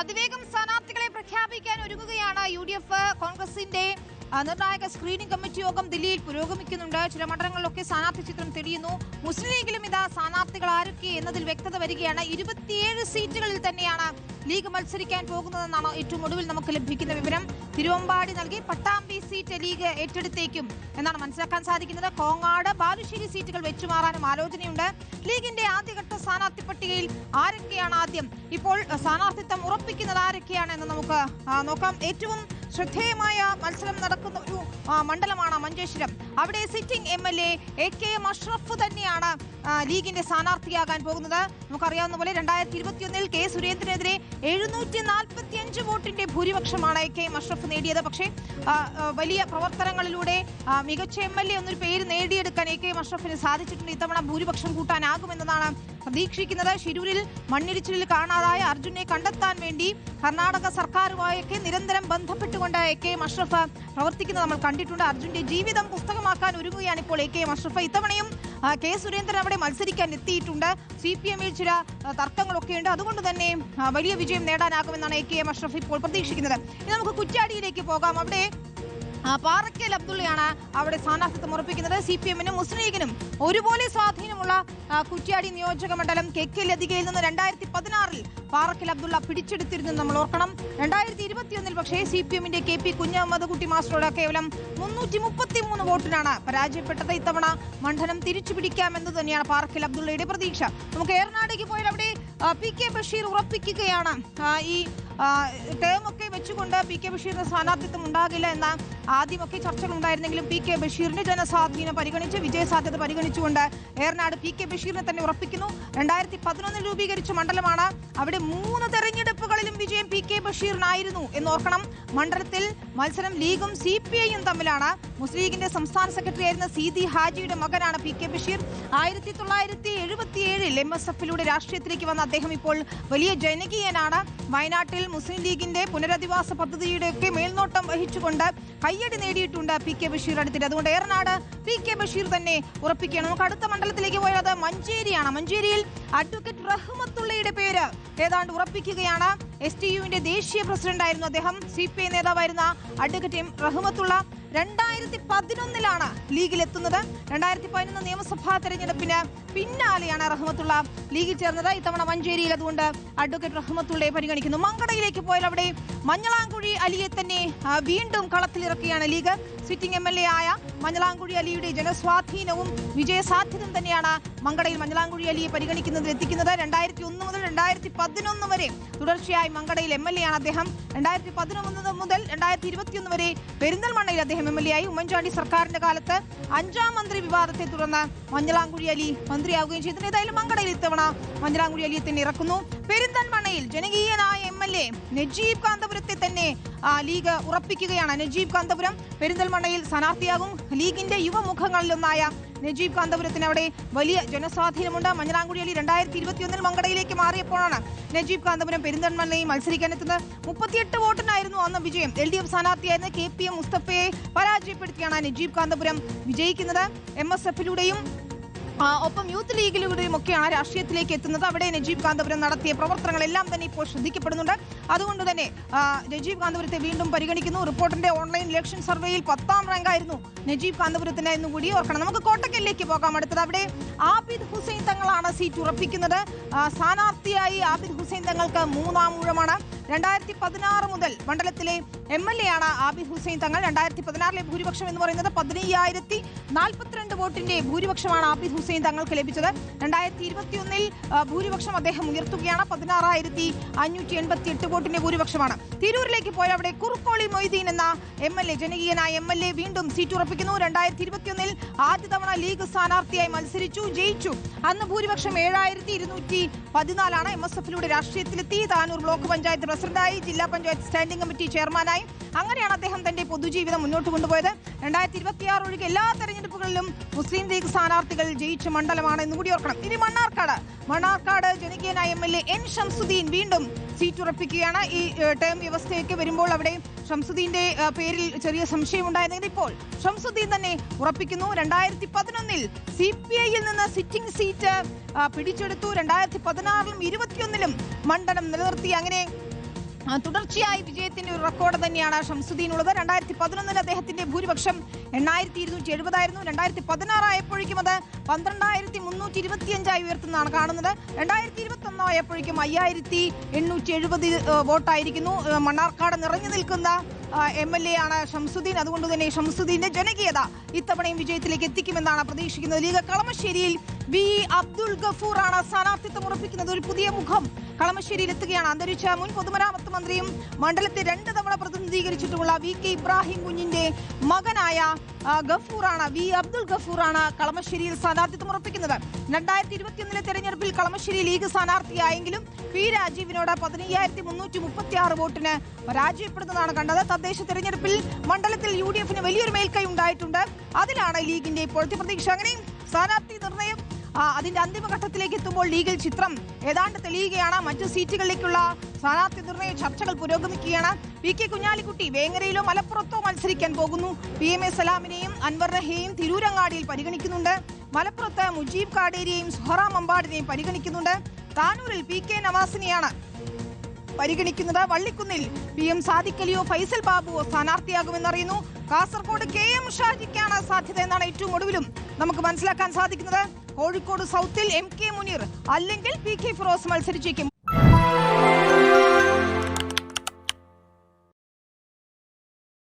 അതിവേഗം സ്ഥാനാർത്ഥികളെ പ്രഖ്യാപിക്കാൻ ഒരുങ്ങുകയാണ് UDF. കോൺഗ്രസിന്റെ നിർണായക സ്ക്രീനിംഗ് കമ്മിറ്റി യോഗം ദില്ലിയിൽ പുരോഗമിക്കുന്നുണ്ട്. ചില മണ്ഡലങ്ങളിലൊക്കെ സ്ഥാനാർത്ഥി ചിത്രം തെളിയുന്നു. മുസ്ലിം ലീഗിലും ഇതാ സ്ഥാനാർത്ഥികൾ ആരൊക്കെ എന്നതിൽ വ്യക്തത വരികയാണ്. 27 സീറ്റുകളിൽ തന്നെയാണ് ലീഗ് മത്സരിക്കാൻ പോകുന്നതെന്നാണ് ഏറ്റവും ഒടുവിൽ നമുക്ക് ലഭിക്കുന്ന വിവരം. തിരുവമ്പാടി നൽകി പട്ടാമ്പി സീറ്റ് ലീഗ് ഏറ്റെടുത്തേക്കും എന്നാണ് മനസ്സിലാക്കാൻ സാധിക്കുന്നത്. കോങ്ങാട്, ബാലുശ്ശേരി സീറ്റുകൾ വെച്ചുമാറാനും ആലോചനയുണ്ട്. ലീഗിന്റെ ആദ്യഘട്ട സ്ഥാനാർത്ഥി പട്ടികയിൽ ആരൊക്കെയാണ് ആദ്യം ഇപ്പോൾ സ്ഥാനാർത്ഥിത്വം ഉറപ്പിക്കുന്നത് ആരൊക്കെയാണെന്ന് നമുക്ക് നോക്കാം. ഏറ്റവും ശ്രദ്ധേയമായ മത്സരം നടക്കുന്ന ഒരു മണ്ഡലമാണ് മഞ്ചേശ്വരം. അവിടെ സിറ്റിംഗ് MLA AK അഷ്റഫ് തന്നെയാണ് ലീഗിന്റെ സ്ഥാനാർത്ഥിയാകാൻ പോകുന്നത്. നമുക്കറിയാവുന്ന പോലെ 2021 K സുരേന്ദ്രനെതിരെ 745 വോട്ടിന്റെ ഭൂരിപക്ഷമാണ് AK അഷ്റഫ് നേടിയത്. പക്ഷേ വലിയ പ്രവർത്തനങ്ങളിലൂടെ മികച്ച MLA എന്നൊരു പേര് നേടിയെടുക്കാൻ AK അഷ്റഫിന് സാധിച്ചിട്ടുണ്ട്. ഇത്തവണ ഭൂരിപക്ഷം കൂട്ടാനാകുമെന്നതാണ് പ്രതീക്ഷിക്കുന്നത്. ശിരൂരിൽ മണ്ണിടിച്ചിലിൽ കാണാതായ അർജുനെ കണ്ടെത്താൻ വേണ്ടി കർണാടക സർക്കാരുമായൊക്കെ നിരന്തരം ബന്ധപ്പെട്ടുകൊണ്ട് AK അഷ്റഫ് പ്രവർത്തിക്കുന്നത് നമ്മൾ കണ്ടിട്ടുണ്ട്. അർജുന്റെ ജീവിതം പുസ്തകമാക്കാൻ ഒരുങ്ങുകയാണ് ഇപ്പോൾ AK അഷ്റഫ്. ഇത്തവണയും K സുരേന്ദ്രൻ അവിടെ മത്സരിക്കാൻ എത്തിയിട്ടുണ്ട്. CPM-ൽ ചില തർക്കങ്ങളൊക്കെയുണ്ട്. അതുകൊണ്ട് തന്നെ വലിയ വിജയം നേടാനാകുമെന്നാണ് AK അഷ്റഫ് ഇപ്പോൾ പ്രതീക്ഷിക്കുന്നത്. ഇനി നമുക്ക് കുറ്റ്യാടിയിലേക്ക് പോകാം. അവിടെ പാറക്കൽ അബ്ദുള്ളയാണ് അവിടെ സ്ഥാനാർത്ഥിത്വം ഉറപ്പിക്കുന്നത്. CPM-നും മുസ്ലിം ലീഗിനും ഒരുപോലെ സ്വാധീനമുള്ള കുറ്റ്യാടി നിയോജക മണ്ഡലം KK ലതികയിൽ നിന്ന് 2016 പാറക്കൽ അബ്ദുള്ള പിടിച്ചെടുത്തിരുന്നു നമ്മൾ ഓർക്കണം. 2021 പക്ഷേ CPM-ന്റെ KP കുഞ്ഞഹമ്മദ് കുട്ടി മാസ്റ്ററോട് കേവലം 333 വോട്ടിനാണ് പരാജയപ്പെട്ടത്. ഇത്തവണ മണ്ഡലം തിരിച്ചു പിടിക്കാമെന്ന് തന്നെയാണ് പാറക്കൽ അബ്ദുള്ളയുടെ പ്രതീക്ഷ. നമുക്ക് ഏറനാടേക്ക് പോയാൽ അവിടെ PK ബഷീർ ഉറപ്പിക്കുകയാണ്. ഈ ടേമൊക്കെ വെച്ചുകൊണ്ട് PK ബഷീറിന് സ്ഥാനാർത്ഥിത്വം ഉണ്ടാകില്ല എന്ന ആദ്യമൊക്കെ ചർച്ചകൾ ഉണ്ടായിരുന്നെങ്കിലും PK ബഷീറിന്റെ ജനസ്വാധീനം പരിഗണിച്ച് വിജയസാധ്യത പരിഗണിച്ചുകൊണ്ട് ഏറനാട് PK ബഷീറിനെ തന്നെ ഉറപ്പിക്കുന്നു. 2011 രൂപീകരിച്ച മണ്ഡലമാണ്. അവിടെ 3 തെരഞ്ഞെടുപ്പുകളിലും വിജയം PK ബഷീറിനായിരുന്നു എന്നോർക്കണം. മണ്ഡലത്തിൽ മത്സരം ലീഗും CPI-യും തമ്മിലാണ്. മുസ്ലിം ലീഗിന്റെ സംസ്ഥാന സെക്രട്ടറി ആയിരുന്ന സീതി ഹാജിയുടെ മകനാണ് PK ബഷീർ. 1977 MSF-ലൂടെ രാഷ്ട്രീയത്തിലേക്ക് വന്ന അദ്ദേഹം ഇപ്പോൾ വലിയ ജനകീയനാണ്. വയനാട്ടിൽ മുസ്ലിം ലീഗിന്റെ പുനരധിവാസ പദ്ധതിയുടെയൊക്കെ മേൽനോട്ടം വഹിച്ചുകൊണ്ട് കയ്യടി നേടിയിട്ടുണ്ട് PK ബഷീർ അടുത്തിട്ട്. അതുകൊണ്ട് ഏറനാട് PK ബഷീർ തന്നെ ഉറപ്പിക്കുകയാണ്. നമുക്ക് അടുത്ത മണ്ഡലത്തിലേക്ക് പോയത് മഞ്ചേരിയാണ്. മഞ്ചേരിയിൽ അഡ്വക്കേറ്റ് റഹ്മത്തുള്ളയുടെ പേര് ഏതാണ്ട് ഉറപ്പിക്കുകയാണ്. STU-വിന്റെ ദേശീയ പ്രസിഡന്റായിരുന്നു അദ്ദേഹം. CPI നേതാവായിരുന്ന അഡ്വക്കേറ്റ് റഹ്മത്തുള്ള 2011 ലീഗിലെത്തുന്നത്. 2011 നിയമസഭാ തെരഞ്ഞെടുപ്പിന് പിന്നാലെയാണ് റഹ്മത്തുള്ള ലീഗിൽ ചേർന്നത്. ഇത്തവണ മഞ്ചേരിയിൽ അതുകൊണ്ട് അഡ്വക്കേറ്റ് റഹ്മത്തുള്ളയെ പരിഗണിക്കുന്നു. മങ്കടയിലേക്ക് പോയാൽ അവിടെ മഞ്ഞളാംകുഴി അലിയെ തന്നെ വീണ്ടും കളത്തിലിറക്കുകയാണ് ലീഗ്. സിറ്റിംഗ് MLA ആയ മഞ്ഞളാംകുഴി അലിയുടെ ജനസ്വാധീനവും വിജയസാധ്യതയും തന്നെയാണ് മങ്കടയിൽ മഞ്ഞളാംകുഴി അലിയെ പരിഗണിക്കുന്നതിൽ എത്തിക്കുന്നത്. 2001 മുതൽ 2011 വരെ തുടർച്ചയായി മങ്കടയിൽ MLA ആണ് അദ്ദേഹം. 2011 മുതൽ 2021 വരെ പെരിന്തൽമണ്ണയിൽ അദ്ദേഹം MLA ആയി. ഉമ്മൻചാണ്ടി സർക്കാരിന്റെ കാലത്ത് 5ാം മന്ത്രി വിവാദത്തെ തുടർന്ന് മഞ്ഞളാംകുഴി അലി മന്ത്രിയാവുകയും ചെയ്തിട്ടുണ്ട്. ഏതായാലും മങ്കടയിൽ ഇത്തവണ മഞ്ഞളാംകുഴി അലിയെ തന്നെ ഇറക്കുന്നു. പെരിന്തൽമണ്ണയിൽ ജനകീയനായ MLA നജീബ് കാന്തപുരത്തെ തന്നെ ലീഗ് ഉറപ്പിക്കുകയാണ്. നജീബ് കാന്തപുരം പെരിന്തൽമണ്ണയിൽ സ്ഥാനാർത്ഥിയാകും. ലീഗിന്റെ യുവമുഖങ്ങളിലൊന്നായ നജീബ് കാന്തപുരത്തിന് അവിടെ വലിയ ജനസ്വാധീനമുണ്ട്. മഞ്ഞളാംകുഴി അലി 2021 മങ്കടയിലേക്ക് മാറിയപ്പോഴാണ് നജീബ് കാന്തപുരം പെരിന്തൽമണ്ണയിൽ മത്സരിക്കാനെത്തുന്നത്. 38 വോട്ടിനായിരുന്നു അന്ന് വിജയം. LDF സ്ഥാനാർത്ഥിയായിരുന്ന KPM മുസ്തഫയെ പരാജയപ്പെടുത്തിയാണ് നജീബ് കാന്തപുരം വിജയിക്കുന്നത്. MSF-ലൂടെയും ഒപ്പം യൂത്ത് ലീഗിലൂടെയും ഒക്കെയാണ് രാഷ്ട്രീയത്തിലേക്ക് എത്തുന്നത്. അവിടെ നജീബ് കാന്തപുരം നടത്തിയ പ്രവർത്തനങ്ങളെല്ലാം തന്നെ ഇപ്പോൾ ശ്രദ്ധിക്കപ്പെടുന്നുണ്ട്. അതുകൊണ്ട് തന്നെ നജീബ് കാന്തപുരത്തെ വീണ്ടും പരിഗണിക്കുന്നു. റിപ്പോർട്ടിന്റെ ഓൺലൈൻ ഇലക്ഷൻ സർവേയിൽ 10ാം റാങ്കായിരുന്നു നജീബ് കാന്തപുരത്തിന് എന്ന് കൂടി ഓർക്കണം. നമുക്ക് കോട്ടക്കലിലേക്ക് പോകാം. അടുത്തത് അവിടെ ആബിദ് ഹുസൈൻ തങ്ങളാണ് സീറ്റ് ഉറപ്പിക്കുന്നത്. സ്ഥാനാർത്ഥിയായി ആബിദ് ഹുസൈൻ തങ്ങൾക്ക് 3ാം ഊഴമാണ്. 2016 മുതൽ മണ്ഡലത്തിലെ MLA ആണ് ആബിദ് ഹുസൈൻ തങ്ങൾ. 2016 ഭൂരിപക്ഷം എന്ന് പറയുന്നത് 15,042 വോട്ടിന്റെ ഭൂരിപക്ഷമാണ് ആബിദ് ഹുസൈൻ തങ്ങൾക്ക് ലഭിച്ചത്. 2021 ഭൂരിപക്ഷം അദ്ദേഹം ഉയർത്തുകയാണ്. 16,588 വോട്ടിന്റെ ഭൂരിപക്ഷമാണ്. തിരൂരിലേക്ക് പോയ അവിടെ കുറുക്കോളി മൊയ്തീൻ എന്ന MLA ജനകീയനായ MLA വീണ്ടും സീറ്റ് ഉറപ്പിക്കുന്നു. 2021 ആദ്യ തവണ ലീഗ് സ്ഥാനാർത്ഥിയായി മത്സരിച്ചു, ജയിച്ചു. അന്ന് ഭൂരിപക്ഷം 7,214 MSF-ലൂടെ രാഷ്ട്രീയത്തിലെത്തി. താനൂർ ബ്ലോക്ക് പഞ്ചായത്ത് പ്രസിഡന്റായി, ജില്ലാ പഞ്ചായത്ത് സ്റ്റാൻഡിംഗ് കമ്മിറ്റി ചെയർമാനായി. അങ്ങനെയാണ് അദ്ദേഹം തന്റെ പൊതുജീവിതം മുന്നോട്ട് കൊണ്ടുപോയത്. 2026 ഒഴികെ എല്ലാ തെരഞ്ഞെടുപ്പുകളിലും മുസ്ലിം ലീഗ് സ്ഥാനാർത്ഥികൾ ജയിച്ച മണ്ഡലമാണ് എന്നുകൂടി ഓർക്കണം. ഇനി മണ്ണാർക്കാട് ജനകീയനായ MLA N ഷംസുദ്ദീൻ വീണ്ടും സീറ്റ് ഉറപ്പിക്കുകയാണ്. ഈ ടേം വ്യവസ്ഥയൊക്കെ വരുമ്പോൾ അവിടെ ഷംസുദ്ദീന്റെ പേരിൽ ചെറിയ സംശയമുണ്ടായിരുന്നെങ്കിൽ ഇപ്പോൾ ഷംസുദ്ദീൻ തന്നെ ഉറപ്പിക്കുന്നു. 2011 CPI-യിൽ നിന്ന് സിറ്റിംഗ് സീറ്റ് പിടിച്ചെടുത്തു. 2016-ലും 2021-ലും മണ്ഡലം നിലനിർത്തി. അങ്ങനെ തുടർച്ചയായി വിജയത്തിന്റെ ഒരു റെക്കോർഡ് തന്നെയാണ് ഷംസുദ്ദീനുള്ളത്. 2011 അദ്ദേഹത്തിന്റെ ഭൂരിപക്ഷം 8270 ആയിരുന്നു. 2016 ആയപ്പോഴേക്കും അത് 12325 ഉയർത്തുന്നതാണ് കാണുന്നത്. 2021 ആയപ്പോഴേക്കും 5870 വോട്ടായിരിക്കുന്നു. മണ്ണാർക്കാട് നിറഞ്ഞു നിൽക്കുന്ന MLA ആണ് ഷംസുദ്ദീൻ. അതുകൊണ്ട് തന്നെ ഷംസുദ്ദീന്റെ ജനകീയത ഇത്തവണയും വിജയത്തിലേക്ക് എത്തിക്കുമെന്നാണ് പ്രതീക്ഷിക്കുന്നത്. ലീഗ് കളമശ്ശേരിയിൽ വി അബ്ദുൾ ഗഫൂർ ആണ് സ്ഥാനാർത്ഥിത്വം ഉറപ്പിക്കുന്നത്. ഒരു പുതിയ മുഖം കളമശ്ശേരിയിൽ എത്തുകയാണ്. അന്തരിച്ച മുൻ പൊതുമരാമത്ത് മന്ത്രിയും മണ്ഡലത്തെ 2 തവണ പ്രതിനിധീകരിച്ചിട്ടുമുള്ള VK ഇബ്രാഹിം കുഞ്ഞിന്റെ മകനായ ഗഫൂറാണ്, വി അബ്ദുൾ ഗഫൂറാണ് കളമശ്ശേരിയിൽ സ്ഥാനാർത്ഥിത്വം ഉറപ്പിക്കുന്നത്. 2021 തെരഞ്ഞെടുപ്പിൽ കളമശ്ശേരി ലീഗ് സ്ഥാനാർത്ഥിയായെങ്കിലും P രാജീവിനോട് 15336 വോട്ടിന് പരാജയപ്പെടുന്നതാണ് കണ്ടത്. തദ്ദേശ തെരഞ്ഞെടുപ്പിൽ മണ്ഡലത്തിൽ UDF വലിയൊരു മേൽക്കൈ ഉണ്ടായിട്ടുണ്ട്. അതിലാണ് ലീഗിന്റെ ഇപ്പോഴത്തെ പ്രതീക്ഷ. അങ്ങനെയും സ്ഥാനാർത്ഥി നിർണയം അതിന്റെ അന്തിമഘട്ടത്തിലേക്ക് എത്തുമ്പോൾ ലീഗിൽ ചിത്രം ഏതാണ്ട് തെളിയുകയാണ്. മറ്റു സീറ്റുകളിലേക്കുള്ള സ്ഥാനാർത്ഥി നിർണയ ചർച്ചകൾ പുരോഗമിക്കുകയാണ്. PK കുഞ്ഞാലിക്കുട്ടി വേങ്ങരയിലോ മലപ്പുറത്തോ മത്സരിക്കാൻ പോകുന്നു. PMA സലാമിനെയും അൻവറിനെയും തിരൂരങ്ങാടിയിൽ പരിഗണിക്കുന്നുണ്ട്. മലപ്പുറത്ത് മുജീബ് കാടേരിയെയും സുഹറ മമ്പാടിനെയും പരിഗണിക്കുന്നുണ്ട്. താനൂരിൽ PK നവാസിനെയാണ് പരിഗണിക്കുന്നത്. വള്ളിക്കുന്നിൽ PM സാദിഖ് അലിയോ ഫൈസൽ ബാബുവോ സ്ഥാനാർത്ഥിയാകുമെന്നറിയുന്നു. കാസർഗോഡ് KM ഷാജിക്കാണ് സാധ്യത എന്നാണ് ഏറ്റവും ഒടുവിലും നമുക്ക് മനസ്സിലാക്കാൻ സാധിക്കുന്നത്. കോഴിക്കോട് സൗത്തിൽ MK മുനീർ അല്ലെങ്കിൽ PK ഫിറോസ് മത്സരിച്ചേക്കും.